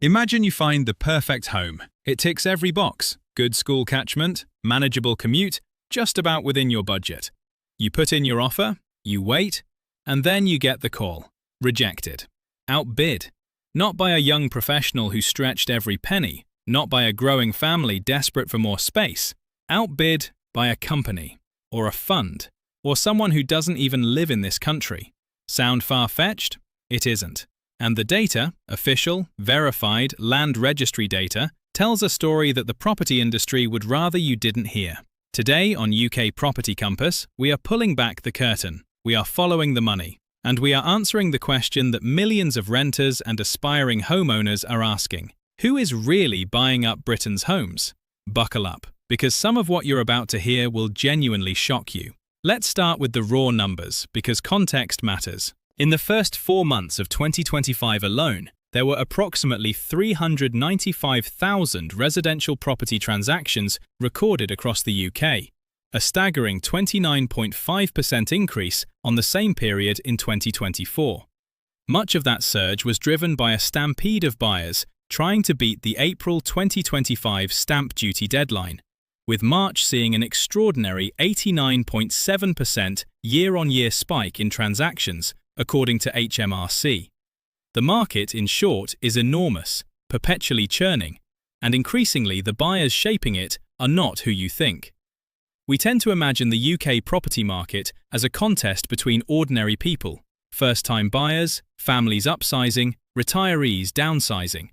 Imagine you find the perfect home. It ticks every box: good school catchment, manageable commute, just about within your budget. You put in your offer, you wait, and then you get the call. Rejected. Outbid. Not by a young professional who stretched every penny, not by a growing family desperate for more space. Outbid by a company, or a fund, or someone who doesn't even live in this country. Sound far-fetched? It isn't. And the data, official, verified, land registry data, tells a story that the property industry would rather you didn't hear. Today on UK Property Compass, we are pulling back the curtain. We are following the money. And we are answering the question that millions of renters and aspiring homeowners are asking. Who is really buying up Britain's homes? Buckle up, because some of what you're about to hear will genuinely shock you. Let's start with the raw numbers, because context matters. In the first 4 months of 2025 alone, there were approximately 395,000 residential property transactions recorded across the UK, a staggering 29.5% increase on the same period in 2024. Much of that surge was driven by a stampede of buyers trying to beat the April 2025 stamp duty deadline, with March seeing an extraordinary 89.7% year-on-year spike in transactions, according to HMRC. The market, in short, is enormous, perpetually churning, and increasingly the buyers shaping it are not who you think. We tend to imagine the UK property market as a contest between ordinary people, first-time buyers, families upsizing, retirees downsizing.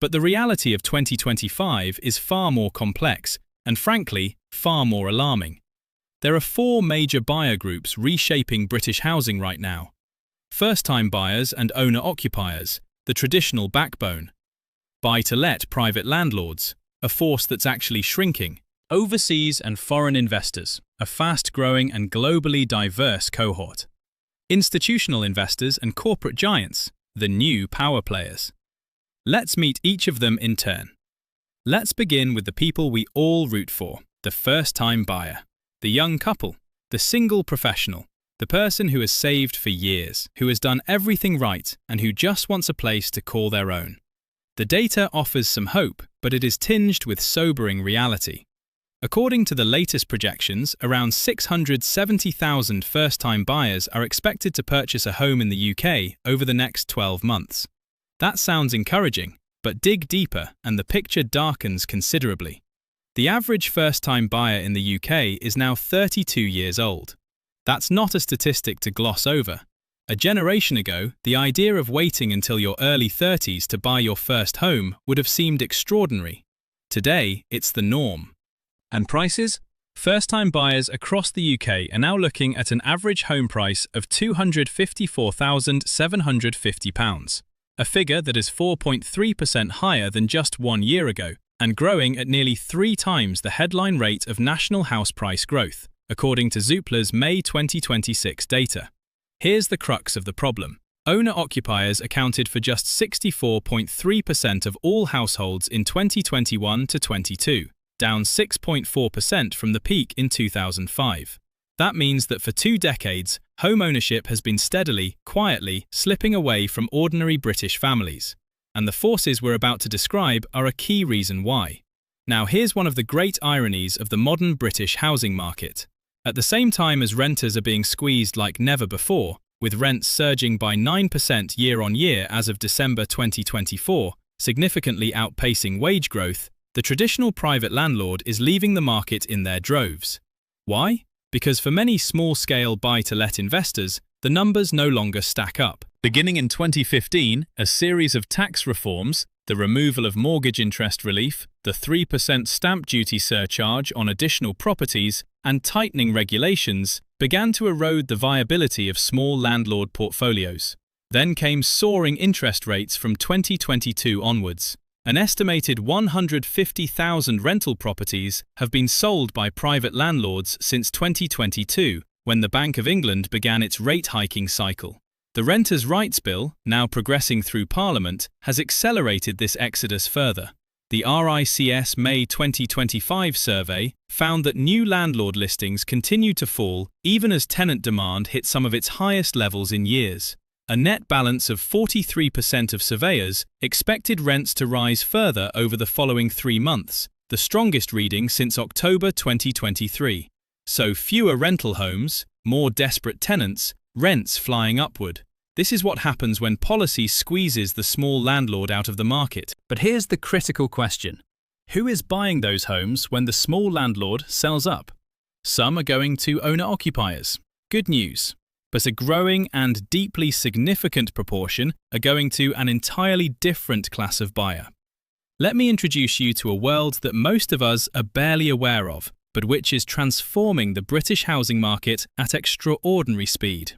But the reality of 2025 is far more complex and, frankly, far more alarming. There are 4 major buyer groups reshaping British housing right now. First-time buyers and owner-occupiers, the traditional backbone. Buy-to-let private landlords, a force that's actually shrinking. Overseas and foreign investors, a fast-growing and globally diverse cohort. Institutional investors and corporate giants, the new power players. Let's meet each of them in turn. Let's begin with the people we all root for, the first-time buyer, the young couple, the single professional, the person who has saved for years, who has done everything right, and who just wants a place to call their own. The data offers some hope, but it is tinged with sobering reality. According to the latest projections, around 670,000 first-time buyers are expected to purchase a home in the UK over the next 12 months. That sounds encouraging, but dig deeper and the picture darkens considerably. The average first-time buyer in the UK is now 32 years old. That's not a statistic to gloss over. A generation ago, the idea of waiting until your early 30s to buy your first home would have seemed extraordinary. Today, it's the norm. And prices? First-time buyers across the UK are now looking at an average home price of £254,750, a figure that is 4.3% higher than just 1 year ago, and growing at nearly 3 times the headline rate of national house price growth, according to Zoopla's May 2026 data. Here's the crux of the problem. Owner-occupiers accounted for just 64.3% of all households in 2021 to 22. Down 6.4% from the peak in 2005. That means that for 2 decades, home ownership has been steadily, quietly, slipping away from ordinary British families. And the forces we're about to describe are a key reason why. Now here's one of the great ironies of the modern British housing market. At the same time as renters are being squeezed like never before, with rents surging by 9% year-on-year as of December 2024, significantly outpacing wage growth, the traditional private landlord is leaving the market in their droves. Why? Because for many small-scale buy-to-let investors, the numbers no longer stack up. Beginning in 2015, a series of tax reforms, the removal of mortgage interest relief, the 3% stamp duty surcharge on additional properties, and tightening regulations, began to erode the viability of small landlord portfolios. Then came soaring interest rates from 2022 onwards. An estimated 150,000 rental properties have been sold by private landlords since 2022, when the Bank of England began its rate hiking cycle. The Renters' Rights Bill, now progressing through Parliament, has accelerated this exodus further. The RICS May 2025 survey found that new landlord listings continued to fall even as tenant demand hit some of its highest levels in years. A net balance of 43% of surveyors expected rents to rise further over the following 3 months, the strongest reading since October 2023. So fewer rental homes, more desperate tenants, rents flying upward. This is what happens when policy squeezes the small landlord out of the market. But here's the critical question. Who is buying those homes when the small landlord sells up? Some are going to owner-occupiers. Good news. But a growing and deeply significant proportion are going to an entirely different class of buyer. Let me introduce you to a world that most of us are barely aware of, but which is transforming the British housing market at extraordinary speed.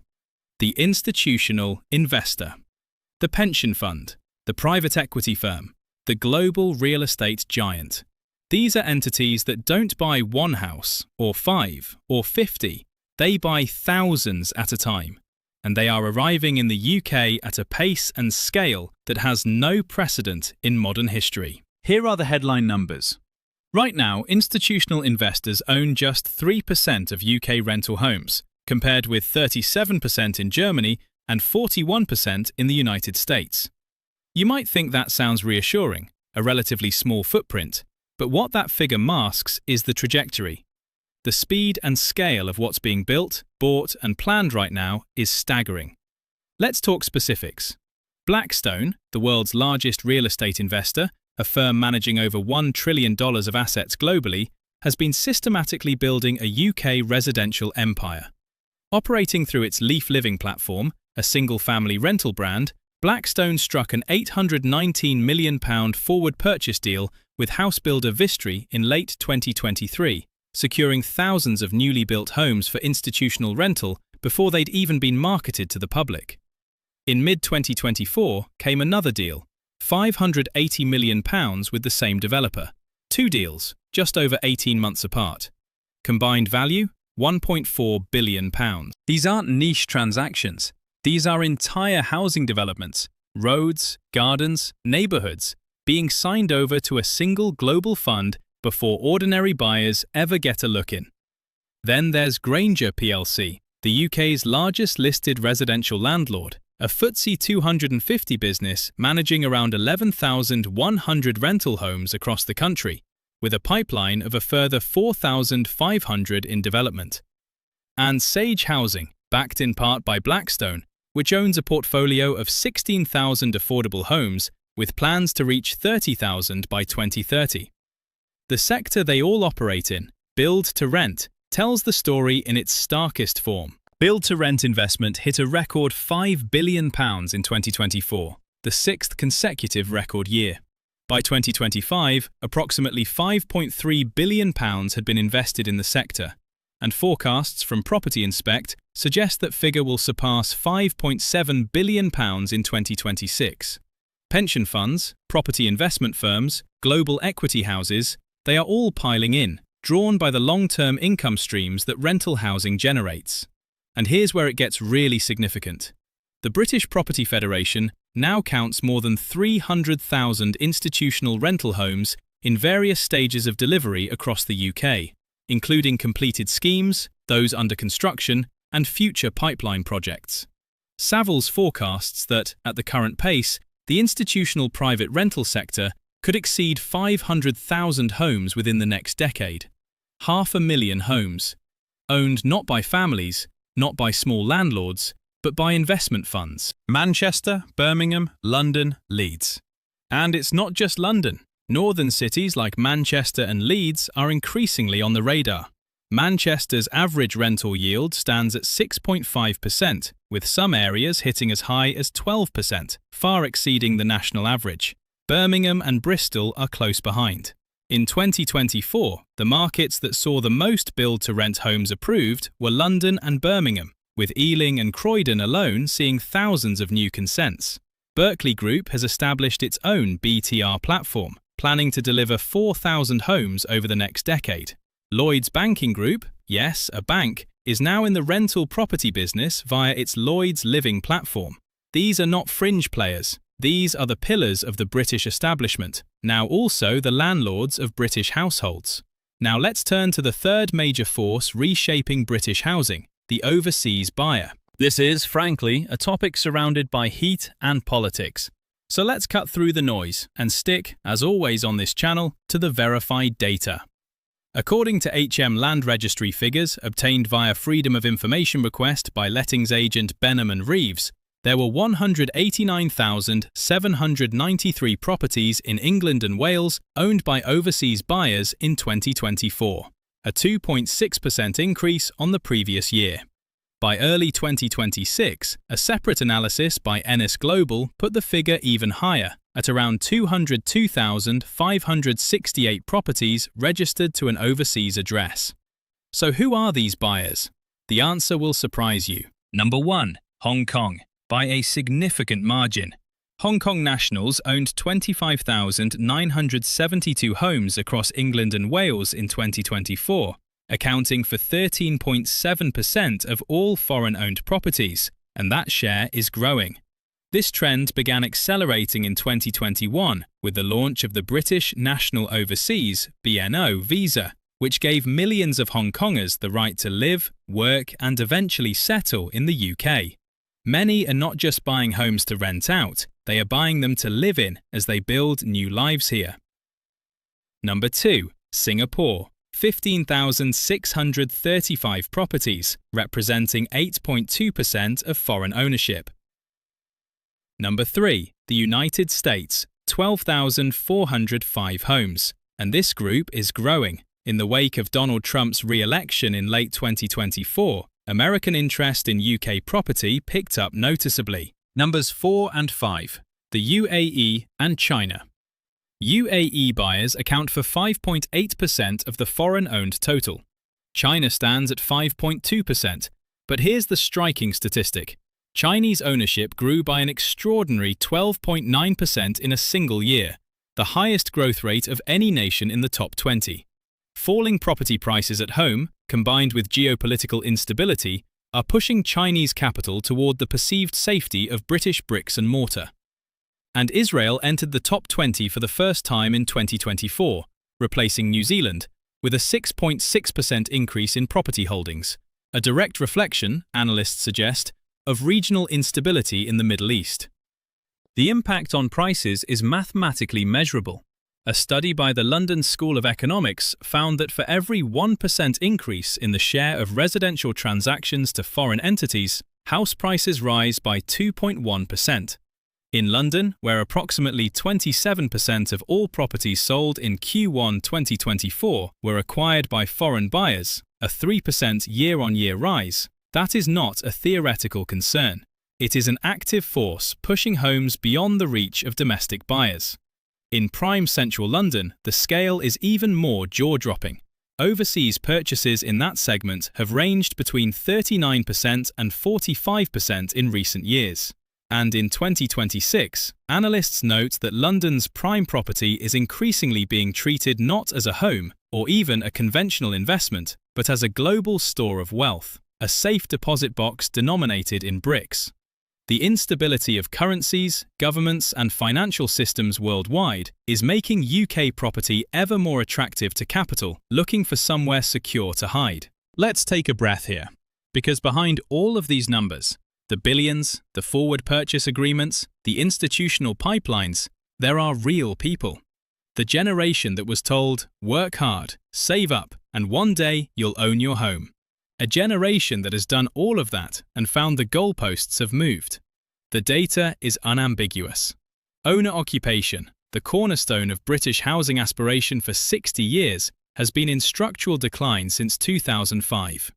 The institutional investor. The pension fund, the private equity firm, the global real estate giant. These are entities that don't buy one house, or 5, or 50. They buy thousands at a time, and they are arriving in the UK at a pace and scale that has no precedent in modern history. Here are the headline numbers. Right now, institutional investors own just 3% of UK rental homes, compared with 37% in Germany and 41% in the United States. You might think that sounds reassuring, a relatively small footprint, but what that figure masks is the trajectory. The speed and scale of what's being built, bought, and planned right now is staggering. Let's talk specifics. Blackstone, the world's largest real estate investor, a firm managing over $1 trillion of assets globally, has been systematically building a UK residential empire. Operating through its Leaf Living platform, a single-family rental brand, Blackstone struck an £819 million forward purchase deal with house builder Vistry in late 2023, securing thousands of newly built homes for institutional rental before they'd even been marketed to the public. In mid-2024 came another deal, £580 million with the same developer. 2 deals, just over 18 months apart. Combined value, £1.4 billion. These aren't niche transactions. These are entire housing developments, roads, gardens, neighbourhoods, being signed over to a single global fund before ordinary buyers ever get a look in. Then there's Grainger plc, the UK's largest listed residential landlord, a FTSE 250 business managing around 11,100 rental homes across the country, with a pipeline of a further 4,500 in development. And Sage Housing, backed in part by Blackstone, which owns a portfolio of 16,000 affordable homes with plans to reach 30,000 by 2030. The sector they all operate in, build to rent, tells the story in its starkest form. Build-to-rent investment hit a record £5 billion in 2024, the 6th consecutive record year. By 2025, approximately £5.3 billion had been invested in the sector, and forecasts from Property Inspect suggest that figure will surpass £5.7 billion in 2026. Pension funds, property investment firms, global equity houses, they are all piling in, drawn by the long-term income streams that rental housing generates. And here's where it gets really significant. The British Property Federation now counts more than 300,000 institutional rental homes in various stages of delivery across the UK, including completed schemes, those under construction, and future pipeline projects. Savills forecasts that, at the current pace, the institutional private rental sector could exceed 500,000 homes within the next decade. 500,000 homes. Owned not by families, not by small landlords, but by investment funds. Manchester, Birmingham, London, Leeds. And it's not just London. Northern cities like Manchester and Leeds are increasingly on the radar. Manchester's average rental yield stands at 6.5%, with some areas hitting as high as 12%, far exceeding the national average. Birmingham and Bristol are close behind. In 2024, the markets that saw the most build-to-rent homes approved were London and Birmingham, with Ealing and Croydon alone seeing thousands of new consents. Berkeley Group has established its own BTR platform, planning to deliver 4,000 homes over the next decade. Lloyds Banking Group, yes, a bank, is now in the rental property business via its Lloyds Living platform. These are not fringe players. These are the pillars of the British establishment, now also the landlords of British households. Now let's turn to the third major force reshaping British housing, the overseas buyer. This is, frankly, a topic surrounded by heat and politics. So let's cut through the noise and stick, as always on this channel, to the verified data. According to HM Land Registry figures obtained via Freedom of Information request by lettings agent Benham and Reeves, there were 189,793 properties in England and Wales owned by overseas buyers in 2024, a 2.6% increase on the previous year. By early 2026, a separate analysis by Ennis Global put the figure even higher, at around 202,568 properties registered to an overseas address. So who are these buyers? The answer will surprise you. Number 1. Hong Kong, by a significant margin. Hong Kong nationals owned 25,972 homes across England and Wales in 2024, accounting for 13.7% of all foreign-owned properties, and that share is growing. This trend began accelerating in 2021 with the launch of the British National Overseas (BNO) visa, which gave millions of Hong Kongers the right to live, work and eventually settle in the UK. Many are not just buying homes to rent out, they are buying them to live in as they build new lives here. Number 2. Singapore. 15,635 properties, representing 8.2% of foreign ownership. Number 3. The United States, 12,405 homes, and this group is growing. In the wake of Donald Trump's re-election in late 2024, American interest in UK property picked up noticeably. Numbers 4 and 5. The UAE and China. UAE buyers account for 5.8% of the foreign-owned total. China stands at 5.2%, but here's the striking statistic. Chinese ownership grew by an extraordinary 12.9% in a single year, the highest growth rate of any nation in the top 20. Falling property prices at home, combined with geopolitical instability, are pushing Chinese capital toward the perceived safety of British bricks and mortar. And Israel entered the top 20 for the first time in 2024, replacing New Zealand, with a 6.6% increase in property holdings, a direct reflection, analysts suggest, of regional instability in the Middle East. The impact on prices is mathematically measurable. A study by the London School of Economics found that for every 1% increase in the share of residential transactions to foreign entities, house prices rise by 2.1%. In London, where approximately 27% of all properties sold in Q1 2024 were acquired by foreign buyers, a 3% year-on-year rise, that is not a theoretical concern. It is an active force pushing homes beyond the reach of domestic buyers. In prime central London, the scale is even more jaw-dropping. Overseas purchases in that segment have ranged between 39% and 45% in recent years. And in 2026, analysts note that London's prime property is increasingly being treated not as a home or even a conventional investment, but as a global store of wealth, a safe deposit box denominated in bricks. The instability of currencies, governments and financial systems worldwide is making UK property ever more attractive to capital looking for somewhere secure to hide. Let's take a breath here, because behind all of these numbers, the billions, the forward purchase agreements, the institutional pipelines, there are real people. The generation that was told, work hard, save up, and one day you'll own your home. A generation that has done all of that and found the goalposts have moved. The data is unambiguous. Owner occupation, the cornerstone of British housing aspiration for 60 years, has been in structural decline since 2005.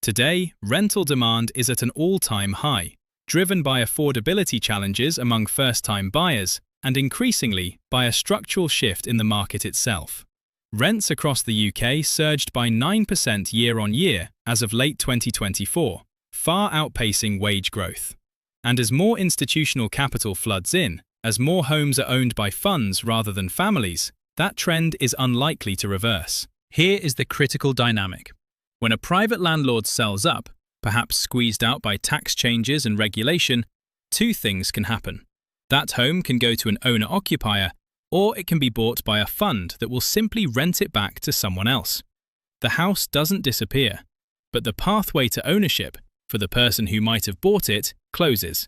Today, rental demand is at an all-time high, driven by affordability challenges among first-time buyers and increasingly by a structural shift in the market itself. Rents across the UK surged by 9% year-on-year as of late 2024, far outpacing wage growth. And as more institutional capital floods in, as more homes are owned by funds rather than families, that trend is unlikely to reverse. Here is the critical dynamic. When a private landlord sells up, perhaps squeezed out by tax changes and regulation, two things can happen. That home can go to an owner-occupier, or it can be bought by a fund that will simply rent it back to someone else. The house doesn't disappear, but the pathway to ownership, for the person who might have bought it, closes.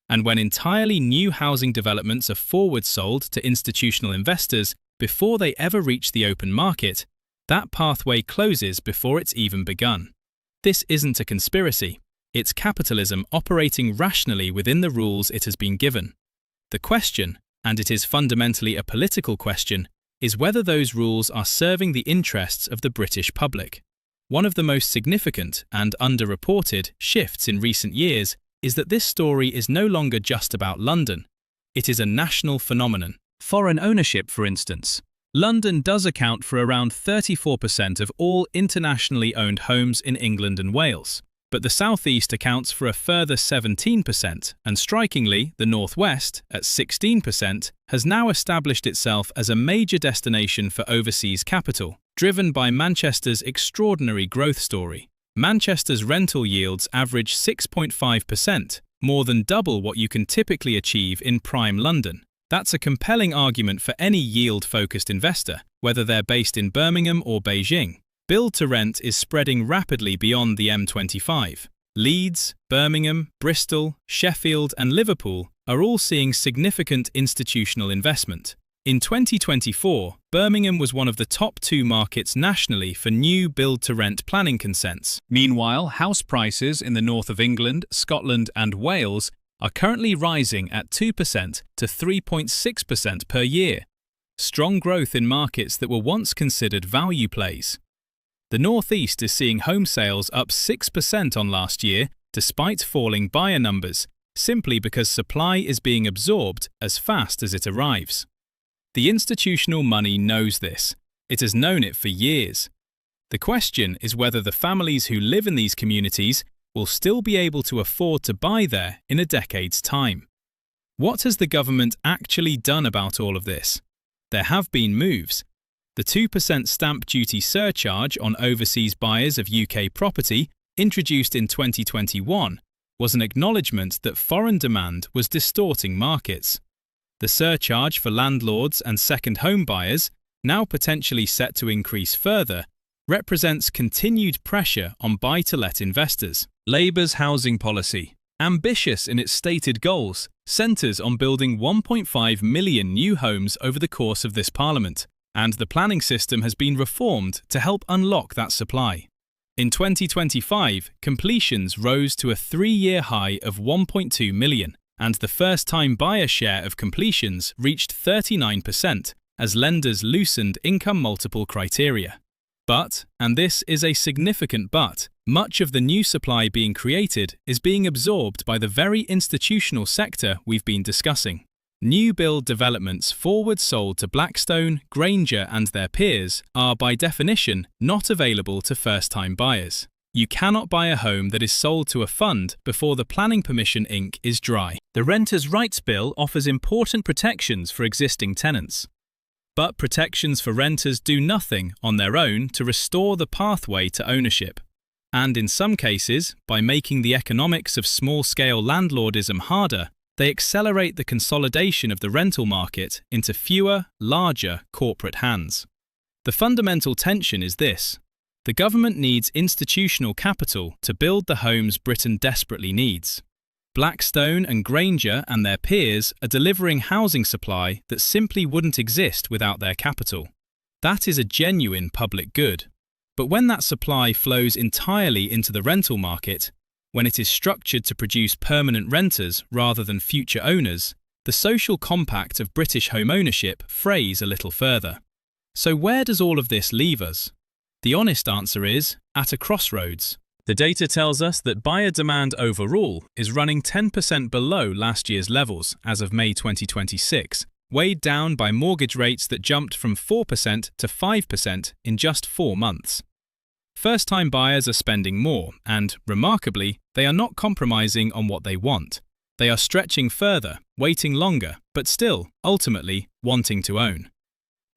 And when entirely new housing developments are forward sold to institutional investors before they ever reach the open market, that pathway closes before it's even begun. This isn't a conspiracy. It's capitalism operating rationally within the rules it has been given. The question, and it is fundamentally a political question, is whether those rules are serving the interests of the British public. One of the most significant and underreported shifts in recent years is that this story is no longer just about London. It is a national phenomenon. Foreign ownership, for instance. London does account for around 34% of all internationally owned homes in England and Wales. But the southeast accounts for a further 17%, and strikingly, the northwest, at 16%, has now established itself as a major destination for overseas capital, driven by Manchester's extraordinary growth story. Manchester's rental yields average 6.5%, more than double what you can typically achieve in prime London. That's a compelling argument for any yield-focused investor, whether they're based in Birmingham or Beijing. Build-to-rent is spreading rapidly beyond the M25. Leeds, Birmingham, Bristol, Sheffield and Liverpool are all seeing significant institutional investment. In 2024, Birmingham was one of the top 2 markets nationally for new build-to-rent planning consents. Meanwhile, house prices in the north of England, Scotland and Wales are currently rising at 2% to 3.6% per year. Strong growth in markets that were once considered value plays. The Northeast is seeing home sales up 6% on last year, despite falling buyer numbers, simply because supply is being absorbed as fast as it arrives. The institutional money knows this. It has known it for years. The question is whether the families who live in these communities will still be able to afford to buy there in a decade's time. What has the government actually done about all of this? There have been moves. The 2% stamp duty surcharge on overseas buyers of UK property, introduced in 2021, was an acknowledgement that foreign demand was distorting markets. The surcharge for landlords and second home buyers, now potentially set to increase further, represents continued pressure on buy-to-let investors. Labour's housing policy, ambitious in its stated goals, centres on building 1.5 million new homes over the course of this parliament, and the planning system has been reformed to help unlock that supply. In 2025, completions rose to a 3-year high of 1.2 million, and the first-time buyer share of completions reached 39% as lenders loosened income multiple criteria. But, and this is a significant but, much of the new supply being created is being absorbed by the very institutional sector we've been discussing. New build developments forward sold to Blackstone, Grainger and their peers are by definition not available to first-time buyers. You cannot buy a home that is sold to a fund before the planning permission ink is dry. The Renters' Rights Bill offers important protections for existing tenants. But protections for renters do nothing on their own to restore the pathway to ownership. And in some cases, by making the economics of small-scale landlordism harder, they accelerate the consolidation of the rental market into fewer, larger corporate hands. The fundamental tension is this: the government needs institutional capital to build the homes Britain desperately needs. Blackstone and Grainger and their peers are delivering housing supply that simply wouldn't exist without their capital. That is a genuine public good. But when that supply flows entirely into the rental market, when it is structured to produce permanent renters rather than future owners, the social compact of British home ownership frays a little further. So where does all of this leave us? The honest answer is, at a crossroads. The data tells us that buyer demand overall is running 10% below last year's levels as of May 2026, weighed down by mortgage rates that jumped from 4% to 5% in just 4 months. First-time buyers are spending more and, remarkably, they are not compromising on what they want. They are stretching further, waiting longer, but still, ultimately, wanting to own.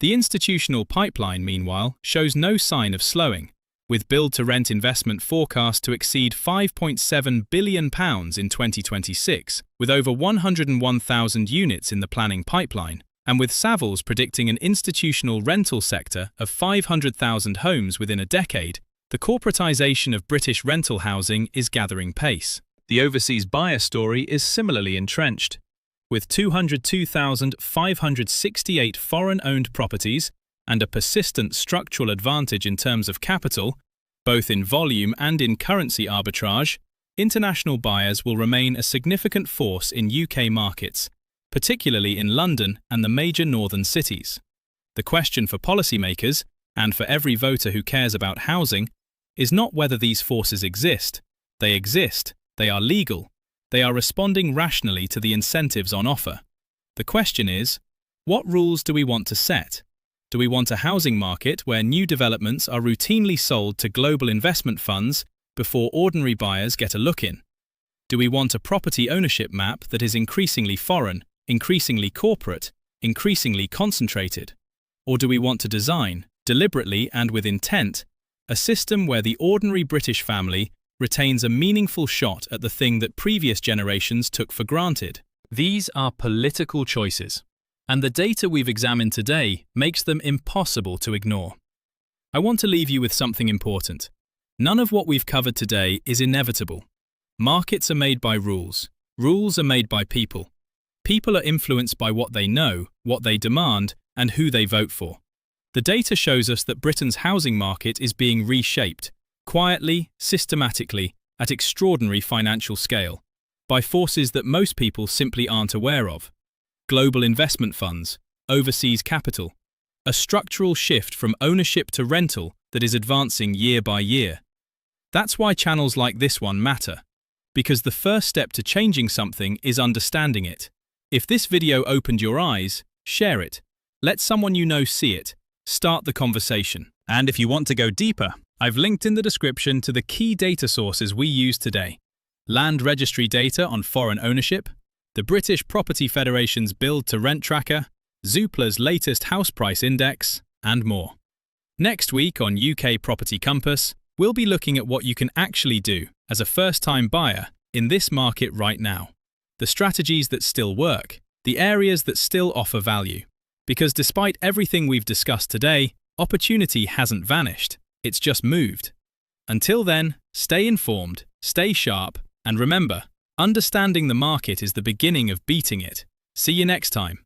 The institutional pipeline, meanwhile, shows no sign of slowing, with build-to-rent investment forecast to exceed £5.7 billion in 2026, with over 101,000 units in the planning pipeline, and with Savills predicting an institutional rental sector of 500,000 homes within a decade, The corporatization of British rental housing is gathering pace. The overseas buyer story is similarly entrenched, with 202,568 foreign-owned properties and a persistent structural advantage in terms of capital, both in volume and in currency arbitrage. International buyers will remain a significant force in UK markets, particularly in London and the major northern cities. The question for policymakers, and for every voter who cares about housing, is not whether these forces exist. They exist, they are legal, they are responding rationally to the incentives on offer. The question is, what rules do we want to set? Do we want a housing market where new developments are routinely sold to global investment funds before ordinary buyers get a look in? Do we want a property ownership map that is increasingly foreign, increasingly corporate, increasingly concentrated? Or do we want to design, deliberately and with intent, a system where the ordinary British family retains a meaningful shot at the thing that previous generations took for granted? These are political choices, and the data we've examined today makes them impossible to ignore. I want to leave you with something important. None of what we've covered today is inevitable. Markets are made by rules. Rules are made by people. People are influenced by what they know, what they demand, and who they vote for. The data shows us that Britain's housing market is being reshaped, quietly, systematically, at extraordinary financial scale, by forces that most people simply aren't aware of. Global investment funds, overseas capital, a structural shift from ownership to rental that is advancing year by year. That's why channels like this one matter, because the first step to changing something is understanding it. If this video opened your eyes, share it. Let someone you know see it. Start the conversation. And if you want to go deeper, I've linked in the description to the key data sources we use today. Land registry data on foreign ownership, the British Property Federation's Build to Rent Tracker, Zoopla's latest house price index, and more. Next week on UK Property Compass, we'll be looking at what you can actually do as a first-time buyer in this market right now. The strategies that still work, the areas that still offer value. Because despite everything we've discussed today, opportunity hasn't vanished. It's just moved. Until then, stay informed, stay sharp, and remember, understanding the market is the beginning of beating it. See you next time.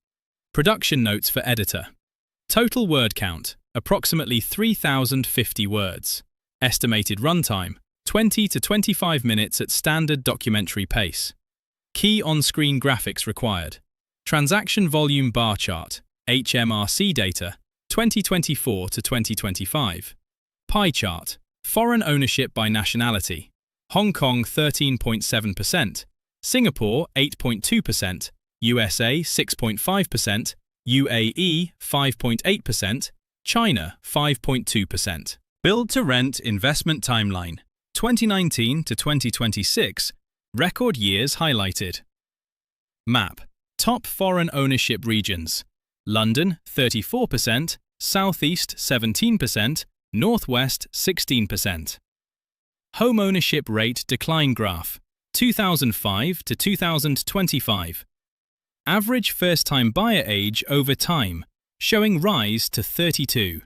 Production notes for editor. Total word count, approximately 3,050 words. Estimated runtime, 20 to 25 minutes at standard documentary pace. Key on-screen graphics required. Transaction volume bar chart, HMRC data, 2024 to 2025. Pie chart, foreign ownership by nationality. Hong Kong 13.7%, Singapore 8.2%, USA 6.5%, UAE 5.8%, China 5.2%. Build to rent investment timeline, 2019 to 2026, record years highlighted. Map, top foreign ownership regions. London 34%, Southeast 17%, Northwest 16%. Home ownership rate decline graph, 2005 to 2025. Average first-time buyer age over time, showing rise to 32.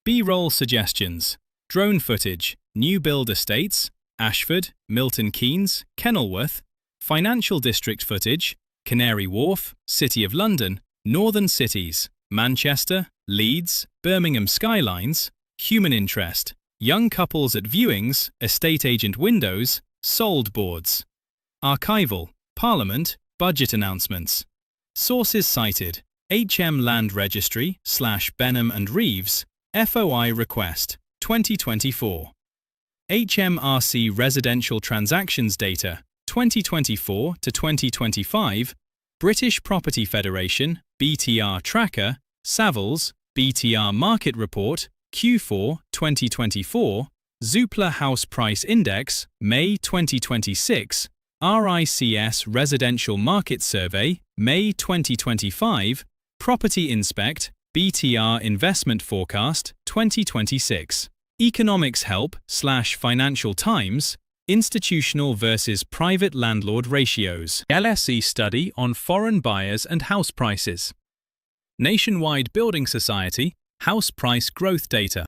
B-roll suggestions, drone footage, new build estates, Ashford, Milton Keynes, Kenilworth, financial district footage, Canary Wharf, City of London, Northern cities, Manchester, Leeds, Birmingham skylines, human interest, young couples at viewings, estate agent windows, sold boards. Archival, Parliament, budget announcements. Sources cited, HM Land Registry / Benham and Reeves, FOI request, 2024. HMRC Residential Transactions Data, 2024 to 2025, British Property Federation, BTR Tracker, Savills, BTR Market Report, Q4 2024, Zoopla House Price Index, May 2026, RICS Residential Market Survey, May 2025, Property Inspect, BTR Investment Forecast, 2026. Economics Help / Financial Times, Institutional versus Private Landlord Ratios. LSE Study on Foreign Buyers and House Prices. Nationwide Building Society, House Price Growth Data.